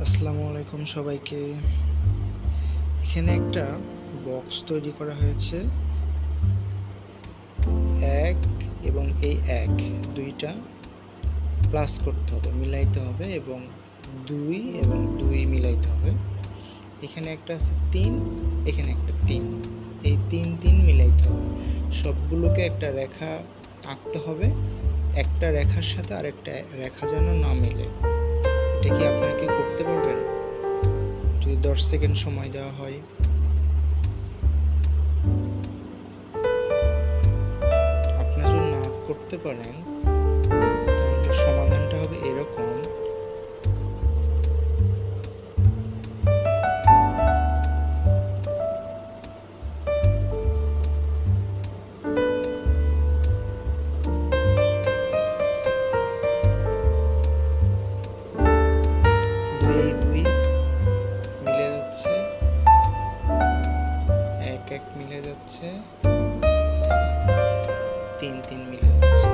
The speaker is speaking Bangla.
আসসালামু আলাইকুম সবাইকে। এখানে একটা বক্স তৈরি করা হয়েছে। ১ এবং এই ১ ২টা প্লাস করতে হবে, মিলাইতে হবে এবং ২ এবং ২ মিলাইতে হবে। এখানে একটা আছে ৩, এখানে একটা ৩। এই ৩ মিলাইতে হবে। সবগুলোকে একটা রেখা আঁকতে হবে। একটা রেখার সাথে আরেকটা রেখা যেন না মেলে। এটা কি আপনারা কি করতে পারবেন? যদি ১০ সেকেন্ড সময় দেওয়া হয়। আপনারা যদি না করতে পারেন তাহলে সমাধানটা হবে এরকম। দুই মিলে যাচ্ছে, ১ মিলে যাচ্ছে, ৩ মিলে যাচ্ছে।